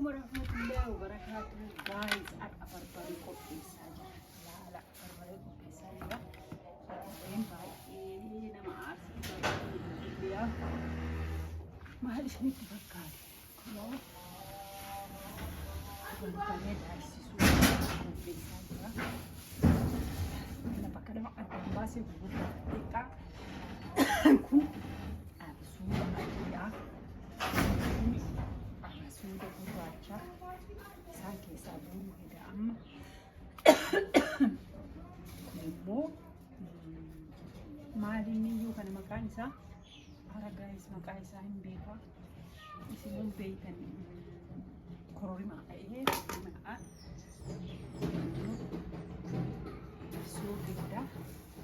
warahmatullahi wabarakatuh. Guys, akka barbaade qopheessaa jira. Laala barbaade qopheessaa jira. Barbaadeen baay'ee nama aarsisaa maal isinitti fakkaate? Yoo barbaadee daaksisuu qopheessaa jira. Bakka nama addaan baasee gurgurtaa xiqqaa kun suuda addiyaa kun suuda gurraacha isaan keessaa buunu hidha amma kun immoo maaliin iyyuu kana maqaan isaa aragaayis maqaa isaa hin beekaa isin beeytan kororimaa ta'ee kororimaa soogidda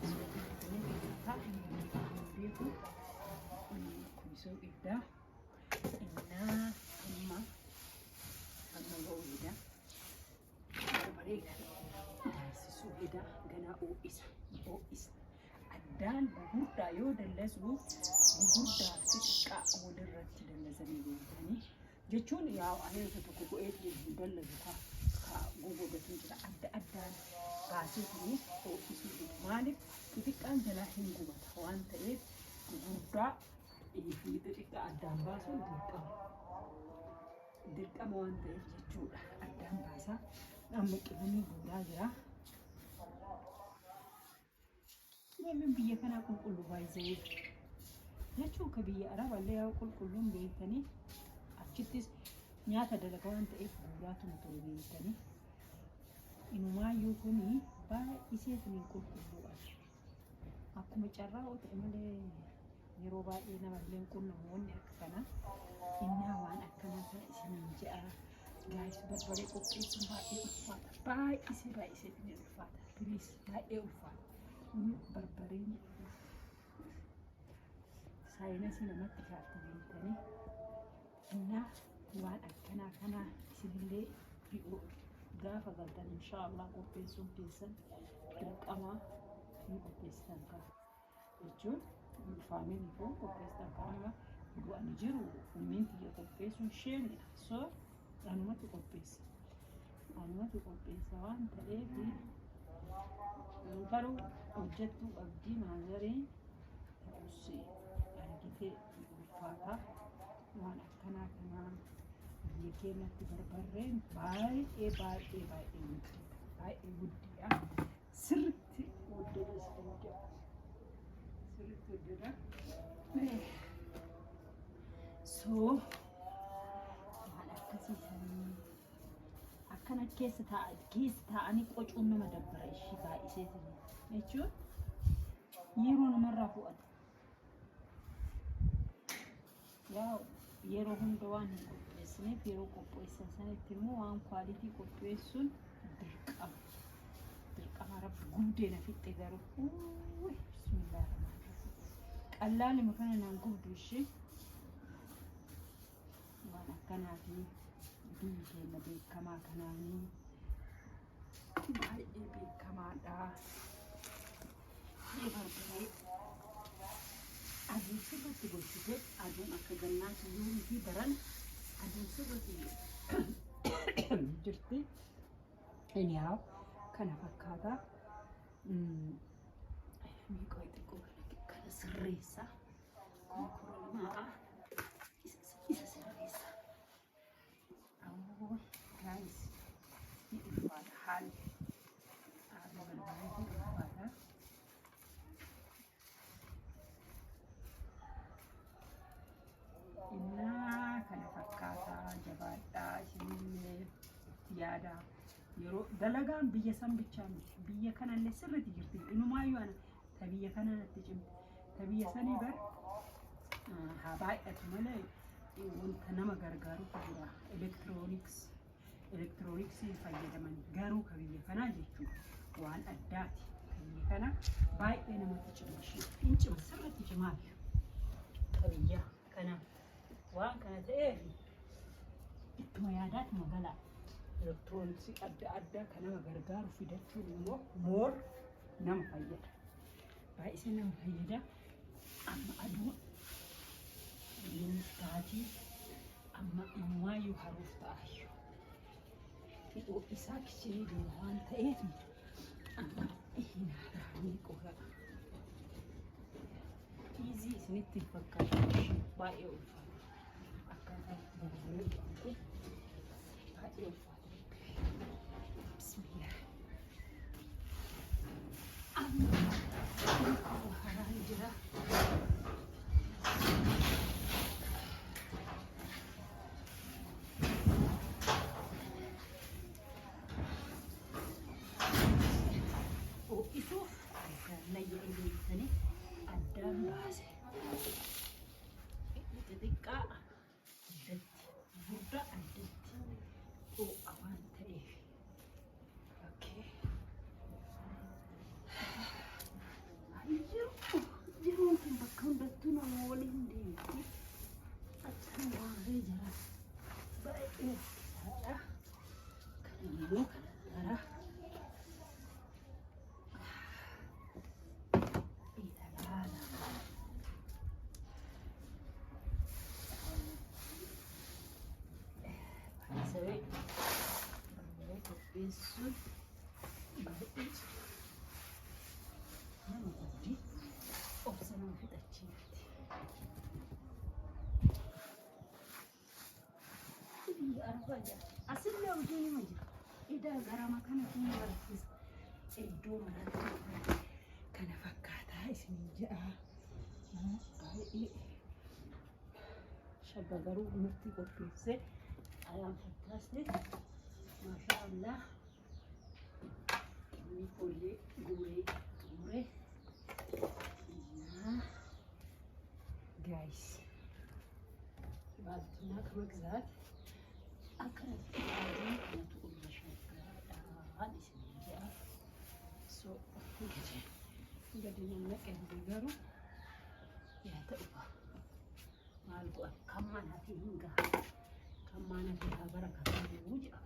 soogidda beeku kun soogidda innaa amma ga'uudha barbareeda daaksisuu hidha ganaa oo'isa addaan gugurdaa yoo dallasuu gugurdaa fi xiqqaa walirratti dallasanii beekanii jechuun yaa aneessa tokko go'ee dallasu ka gugurdatu jira adda addaan baasee kuni oo'isuu hidha maaliif xixiqqaan jalaa hin gubata waan ta'eef gugurdaa fi xixiqqaa addaan baasuun dirqama waan ta'eef jechuudha addaan baasaa amma qibanii guuraa jira. Namni biyya kanaa qulqulluu baay'ee jechuun ka biyya arabaallee yaa qulqulluun beektanii achittis nyaata dalagaa waan ta'eef guuraatu tolu beektanii inumaayyuu kuni baay'isee siniin qulqulluudha akkuma carraa oo ta'e malee yeroo baay'ee namallee qunnamoonni akka kana innaa waan akkanaa sana isiniin je'a gaayis barbaree qopheessuun baay'ee ulfaata baay'isee siniin ulfaata piliis baay'ee ulfaata barbareen saayinasii namatti kaarta beektanii innaa waan akkanaa kanaa isinillee bi'oo gaafa galtan inshaallah qopheessuun keessan dirqamaa ni qopheessitan ka'a jechuun faamilii koo qopheessitan ka'a bu'aan jiru ummiin tiyya qopheessuun sheeni soo anumatti qopheessa waan ta'eef garuu hojjettuu qabdii maazareen ta'us argitee ulfaataa waan akkanaa kanaa biyya keenyatti barbarreen baay'ee guddiidha sirriitti guddata soo waan akkasiisanii akkana keessa taa'anii qocuun nama dabbara ishii baay'isee jechuun yeroo namarraa fu'ata yeroo hunda waan hin qopheessineef yeroo qopheessan sanitti immoo waan kwaalitii qopheessuun dirqama rabbi gubdeena fixxe garuu bismillah qallaalima kana naan gubdu ishee waan akkanaafi biyyi keenya beekamaa kanaanii baay'ee beekamaadha barbaree aduun sirriitti gochite aduun akka gannaatti yuurii fi baran aduun sirriitti jirti yaa kana fakkaata miiqoo xiqqoo kana sirreessa kun kororimaa isa sirreessa ammoo gaayis ni ulfaata haalli barbaadee ulfaata innaa kana fakkaataa jabaadhaa isinillee itti yaadaa yeroo dalagaan biyya san bichaan biyya kanallee sirriitti jirti inumaayyuu ana ta biyya kanatti cimte ta biyya sanii bar haa baay'atu malee wanta nama gargaarutu jira elektirooniksii fayyadaman garuu ka biyya kanaa jechuudha waan addaati ka biyya kana baay'ee namatti cima hin cima sirriitti cimaa ka biyya kanaa waan kana ta'eef ittuma yaadaatuma galaa elektirooniksii adda addaa kan nama gargaaru fidachuun immoo moor nama fayyada baay'isee nama fayyada amma aduu biyyi taatii amma inumayyuu haruuf ta'ayyuu. Hidhoo isaa kichinii deema waan ta'eef amma hinaadhaan qofa. Iizii isinitti hin fakkaatu baay'ee ulfaata. Akkaataa gurguruu kun baay'ee ulfaata. Bismillah. Amma haraan jira. Ho'isuuf nayya eleektanii addaan baase. Xixiqqaa addatti, guddaa addatti ho'a waan ta'eef. Jiruun kun bakka hundattuu nama waliin deemti. Achaan waarree jira. Baay'ee rakkisaadha. Kana immoo kana gara qopheessuun baay'ee nama guddi obsa nama fixachiifti. Biyya Arabaa jira. Asillee hojii nima jira. Idaa garama kana kun barsiisa. Iddoo maraatti kana fakkaataa isin ja'a. Baay'ee shabba garuu murtii qopheessee ayaan fattaasne. Maashaallah. Ini boleh gurih. Nah, guys, bantunya kemegsat akan lagi untuk masyarakat di sini ya. So, jadi nyemek yang baru ya terubah. Malu kaman hati hingga kaman hati kabar kaman wujud.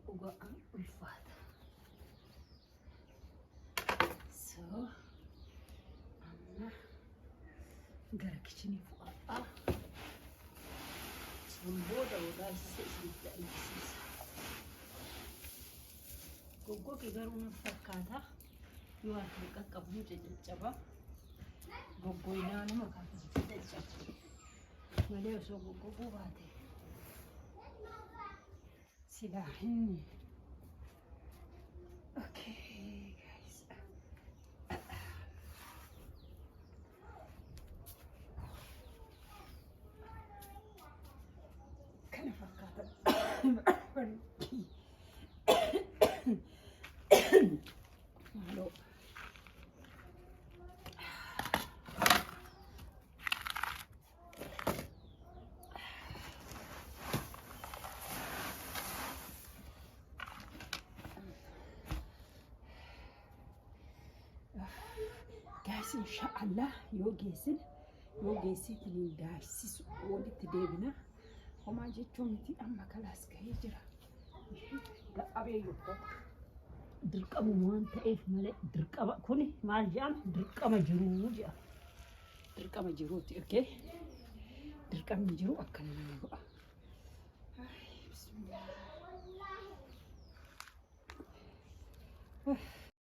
Uga ulfaata. So, amma gara kichinii fuudhaa. Sun booda wadaa isinitti agarsiisa. Goggogi garuu na fakkaata. Yoo harka qaqqabu caccaba. Goggoinaa nama kaafamti caccaba. Malee osoo goggoguu baate. Silahin. Okay, guys. Kana fakkaata. Halo. Guys, inshallah yoo geessitiin daayisisu walitti deebina. Homaa jechuun miti amma kalaas gahee jira. Dadhabee yookaan dirqama waan ta'eef malee dirqama kuni maal jedhama? Dirqama jiruu jedhama. Dirqama jiruuti, okay? Dirqamni jiru akkana nama go'a. Bismillah.